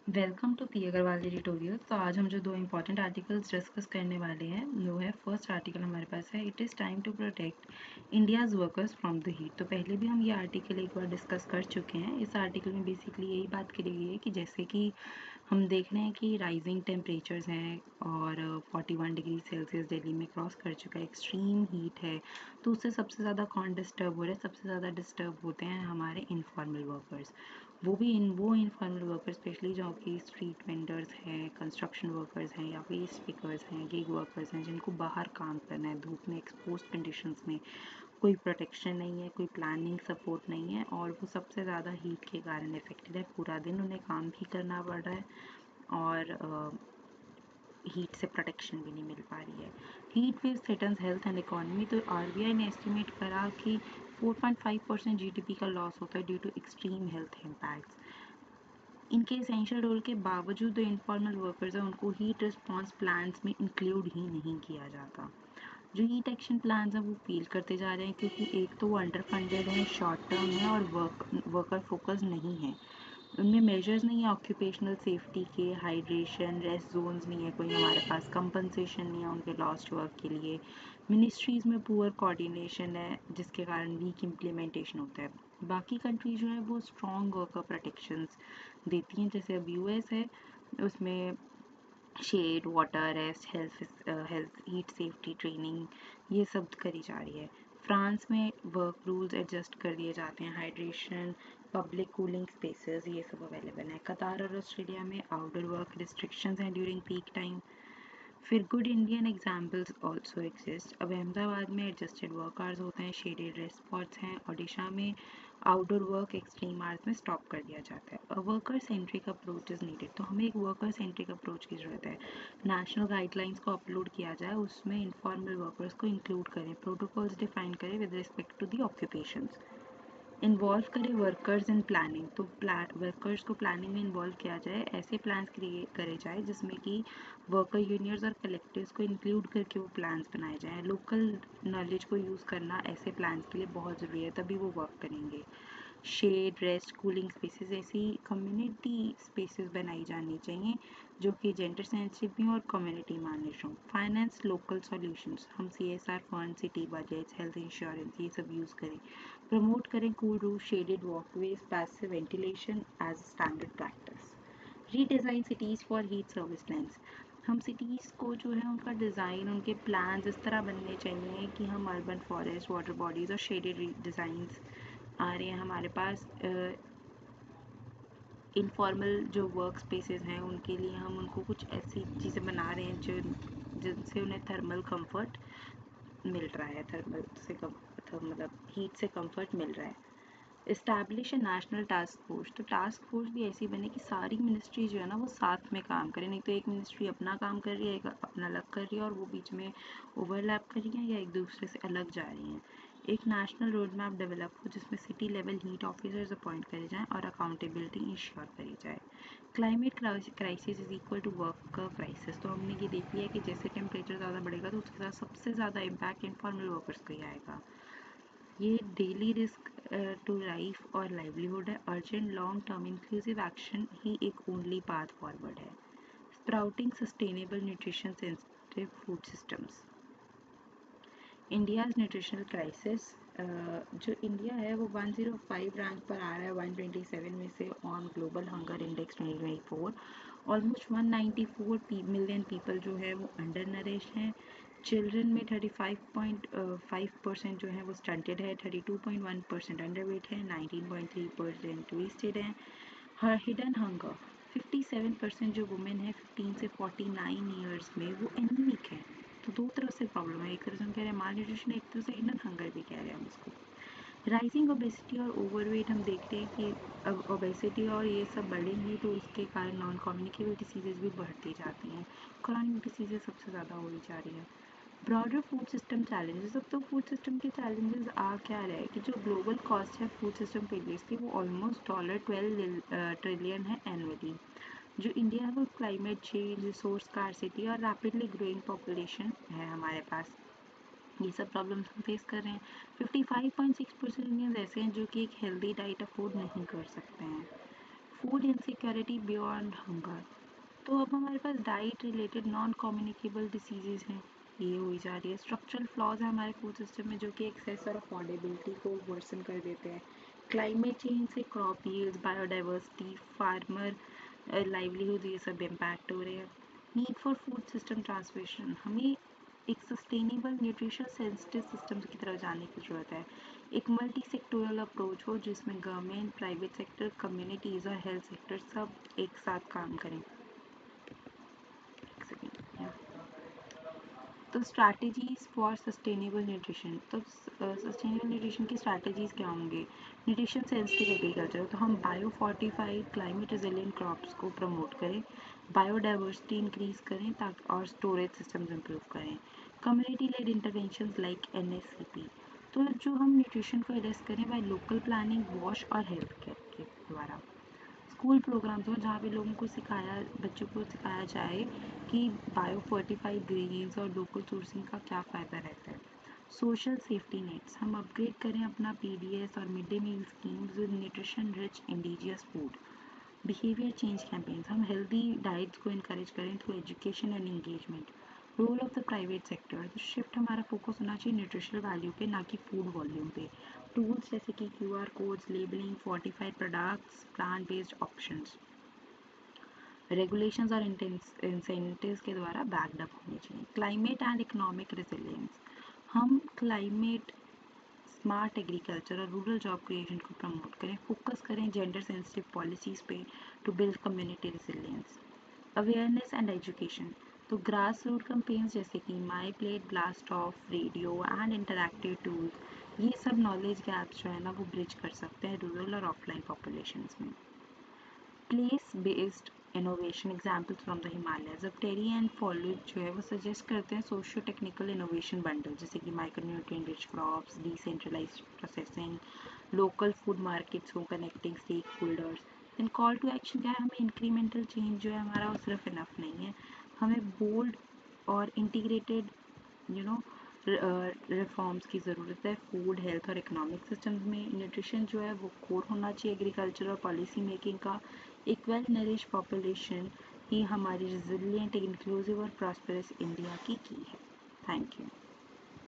Welcome to P Agrawal editorial. तो आज हम जो दो इम्पॉर्टेंट आर्टिकल्स डिस्कस करने वाले हैं वो है, फर्स्ट आर्टिकल हमारे पास है, it is time to protect India's workers from the heat. तो पहले भी हम ये आर्टिकल एक बार डिस्कस कर चुके हैं। इस आर्टिकल में बेसिकली यही बात करी गई है कि जैसे कि हम देख रहे हैं कि राइजिंग टेम्परेचर्स हैं और 41 डिग्री सेल्सियस दिल्ली में क्रॉस कर चुका है, एक्सट्रीम हीट है। तो उससे सबसे ज़्यादा कौन डिस्टर्ब हो रहा है? सबसे ज़्यादा डिस्टर्ब होते हैं हमारे इनफॉर्मल वर्कर्स। वो इनफॉर्मल वर्कर्स स्पेशली जो कि स्ट्रीट वेंडर्स हैं, कंस्ट्रक्शन वर्कर्स हैं या वेस्ट पिकर्स हैं, गिग वर्कर्स हैं, जिनको बाहर काम करना है धूप में, एक्सपोज कंडीशंस में, कोई प्रोटेक्शन नहीं है, कोई प्लानिंग सपोर्ट नहीं है और वो सबसे ज़्यादा हीट के कारण इफेक्टेड है। पूरा दिन उन्हें काम भी करना पड़ रहा है और हीट से प्रोटेक्शन भी नहीं मिल पा रही है। Heat wave threatens health and economy. तो आरबीआई ने एस्टिमेट करा कि 4.5% जीडीपी का लॉस होता है due to extreme health impacts. इनके एसेंशियल रोल के बावजूद जो इनफॉर्मल वर्कर्स हैं उनको हीट रिस्पॉन्स प्लान्स में इंक्लूड ही नहीं किया जाता। जो हीट एक्शन प्लान्स हैं वो फेल करते जा रहे हैं क्योंकि एक तो वो अंडर फंडेड है, शॉर्ट टर्म है और वर्कर फोकस नहीं है। उनमें मेजर्स नहीं है ऑक्यूपेशनल सेफ्टी के, हाइड्रेशन, रेस्ट जोन्स नहीं है, कोई हमारे पास कंपनसेशन नहीं है उनके लॉस्ट वर्क के लिए। मिनिस्ट्रीज़ में पुअर कोऑर्डिनेशन है जिसके कारण वीक इम्प्लीमेंटेशन होता है। बाकी कंट्रीज जो है वो स्ट्रॉन्ग वर्कर प्रोटेक्शंस देती हैं, जैसे अब यूएस है, उसमें shade, water, rest, health, heat safety training ये सब करी जा रही है। फ्रांस में वर्क रूल्स एडजस्ट कर दिए जाते हैं, हाइड्रेशन, पब्लिक कूलिंग स्पेसेस ये सब अवेलेबल हैं। कतार और ऑस्ट्रेलिया में आउटडोर वर्क रिस्ट्रिक्शंस हैं ड्यूरिंग पीक टाइम। फिर good Indian examples also exist. अब अहमदाबाद में एडजस्टेड वर्क आवर्स होते हैं, शेडेड रेस्ट स्पॉट्स हैं। ओडिशा में आउटडोर वर्क एक्सट्रीम आवर्स में स्टॉप कर दिया जाता है। A worker centric approach is needed. तो हमें एक वर्कर सेंट्रिक अप्रोच की ज़रूरत है। नेशनल गाइडलाइंस को अपलोड किया जाए, उसमें इनफॉर्मल वर्कर्स को इंक्लूड करें, प्रोटोकॉल्स डिफाइन करें with respect to the occupations. Involve करें वर्कर्स इन प्लानिंग। तो वर्कर्स को प्लानिंग में इन्वॉल्व किया जाए, ऐसे प्लान्स क्रिएट करे जाए जिसमें कि वर्कर यूनियंस और कलेक्टिव्स को इंक्लूड करके वो प्लान्स बनाए जाएं। लोकल नॉलेज को यूज़ करना ऐसे प्लान्स के लिए बहुत ज़रूरी है, तभी वो वर्क करेंगे। शेड, रेस्ट, कूलिंग स्पेसेस ऐसी कम्युनिटी स्पेसेस बनाई जानी चाहिए जो कि जेंडर सेंसिटिव भी और कम्युनिटी मैनेज हों। फाइनेंस लोकल सॉल्यूशंस, हम CSR fund, city budgets, health insurance ये सब यूज़ करें। प्रमोट करें cool roof, shaded walkways, passive ventilation as standard practice. Redesign cities for heat service lines. हम सिटीज़ को जो है उनका डिज़ाइन, उनके प्लान्स इस तरह बनने चाहिए कि हम अर्बन फॉरेस्ट, वाटर बॉडीज़ और शेडेड डिज़ाइंस आ रहे हैं हमारे पास। इनफॉर्मल जो वर्क स्पेसेस हैं उनके लिए हम उनको कुछ ऐसी चीज़ें बना रहे हैं जो जिनसे उन्हें थर्मल कंफर्ट मिल रहा है, मतलब हीट से कंफर्ट मिल रहा है। इस्टेब्लिश ए नेशनल टास्क फोर्स। तो टास्क फोर्स भी ऐसी बने कि सारी मिनिस्ट्री जो है ना वो साथ में काम करें, नहीं तो एक मिनिस्ट्री अपना काम कर रही है, एक अपना अलग कर रही है और वो बीच में ओवरलैप कर रही है या एक दूसरे से अलग जा रही हैं। एक नेशनल रोड मैप डेवलप हो जिसमें city level heat officers appoint करे जाएं और अकाउंटेबिलिटी इंश्योर करी जाए। Climate crisis is equal to work crisis. तो हमने ये देख लिया कि जैसे टेम्परेचर ज़्यादा बढ़ेगा तो उसके साथ सबसे ज़्यादा इम्पैक्ट इनफॉर्मल वर्कर्स को ही आएगा। ये डेली रिस्क टू लाइफ और लाइवलीहुड है। Urgent long term inclusive action ही एक ओनली पाथ फॉरवर्ड है। Sprouting sustainable nutrition sensitive food systems. India's nutritional crisis. जो इंडिया है वो 105 रैंक पर आ रहा है 127 में से on global hunger index 2024। Almost 194 million people जो है वो अंडर नरिश हैं। चिल्ड्रन में 35.5% जो है वो स्टंटेड है, 32.1% अंडरवेट है, 19.3% ट्विस्टेड है। हर हिडन हंगर, 57% जो वुमेन है 15 से 49 ईयर्स में वो एनीमिक है। तो दो तरफ से प्रॉब्लम है, एक तरफ से हम कह रहे हैं माल न्यूट्रिशन, एक तरफ से हिडन हंगर भी कह रहे हैं हम इसको। राइजिंग ओबेसिटी और ओवरवेट, हम देख रहे हैं कि अब ओबेसिटी और ये सब बढ़ेंगी तो उसके कारण नॉन कम्युनिकेबल डिसीजेज भी बढ़ती जाती हैं, क्रॉनिक डिसीजेज सबसे ज़्यादा हो ही जा रही है। Broader food system challenges. अब तो फूड सिस्टम के चैलेंजेस आ क्या रहे हैं कि जो ग्लोबल कॉस्ट है फूड सिस्टम फेलियर्स की वो ऑलमोस्ट $12 ट्रिलियन है एनुअली। जो इंडिया है वो क्लाइमेट चेंज, रिसोर्स स्कार्सिटी और रैपिडली ग्रोइंग पॉपुलेशन है हमारे पास, ये सब प्रॉब्लम्स हम फेस कर रहे हैं। 55.6% इंडियंस ऐसे हैं जो कि एक हेल्दी डाइट अफोर्ड नहीं कर सकते हैं। Food insecurity beyond hunger. तो अब हमारे पास diet related non communicable diseases हैं, ये हुई जा रही है। स्ट्रक्चरल फ्लॉज है हमारे फूड सिस्टम में जो कि एक्सेस और अफोर्डेबिलिटी को वर्सन कर देते हैं। क्लाइमेट चेंज से crop yields, biodiversity, farmer livelihood, ये सब इम्पैक्ट हो रहे हैं। Need for food system transformation, हमें एक सस्टेनेबल न्यूट्रिशन सेंसिटिव सिस्टम की तरफ जाने की ज़रूरत है। एक मल्टी सेक्टोरल अप्रोच हो जिसमें गवर्नमेंट, प्राइवेट सेक्टर, कम्युनिटीज़ और हेल्थ सेक्टर सब एक साथ काम करें। एक सेकेंड। तो स्ट्रैटेजीज फॉर सस्टेनेबल न्यूट्रिशन, तो सस्टेनेबल न्यूट्रिशन की स्ट्रैटेजीज क्या होंगे? न्यूट्रिशन सेंसिटिव एग्रीकल्चर, तो हम bio fortified climate resilient crops को प्रमोट करें, बायोडाइवर्सिटी इंक्रीज करें ताकि और स्टोरेज सिस्टम्स इंप्रूव करें। Community lead interventions like NSCP, तो जो हम न्यूट्रिशन को एड्रेस करें बाय लोकल प्लानिंग, वॉश और हेल्थ केयर के द्वारा। स्कूल प्रोग्राम्स हो जहाँ पे लोगों को सिखाया, बच्चों को सिखाया जाए कि बायो फर्टिफाइड ग्रेन्स और लोकल सोर्सिंग का क्या फ़ायदा रहता है। सोशल सेफ्टी नेट्स, हम अपग्रेड करें अपना PDS और mid day meal schemes with nutrition rich indigenous food. Behaviour change campaigns, हम हेल्दी डाइट्स को इनकरेज करें through education and engagement. Role of the private sector, तो शिफ्ट हमारा फोकस होना चाहिए न्यूट्रिशनल वैल्यू पे, ना कि फूड वॉल्यूम पे। टूल्स जैसे कि QR codes, labelling, fortified products, plant based options. Regulations और इंसेंटिव्स के द्वारा बैकड अप होनी चाहिए। क्लाइमेट एंड इकोनॉमिक रेजिलियंस, हम क्लाइमेट स्मार्ट एग्रीकल्चर और रूरल जॉब क्रिएशन को प्रमोट करें, फोकस करें जेंडर सेंसिटिव पॉलिसीज़ पे to build community resilience. Awareness and education, तो ग्रास रूट कैंपेन्स जैसे कि my plate, blast off, radio and interactive tools, ये सब नॉलेज गैप्स जो है ना वो ब्रिज कर सकते हैं रूरल और ऑफलाइन पॉपुलेशंस में। Place based innovation examples from the Himalayas, अब टेरी एंड फॉलोज जो है वो सजेस्ट करते हैं सोशियो टेक्निकल इनोवेशन बंडल जैसे कि micronutrient rich crops, decentralised processing, local food markets को connecting stakeholders. In call to action क्या है, हमें इंक्रीमेंटल चेंज जो है हमारा वो सिर्फ इनफ नहीं है, हमें बोल्ड और इंटीग्रेटेड यू नो रिफॉर्म्स की ज़रूरत है। फूड, हेल्थ और इकोनॉमिक सिस्टम्स में न्यूट्रिशन जो है वो कोर होना चाहिए एग्रीकल्चर और पॉलिसी मेकिंग का। एक वेल नरिश पॉपुलेशन ही हमारी रिजिलियंट, इंक्लूसिव और प्रॉस्पेरस इंडिया की है। Thank you.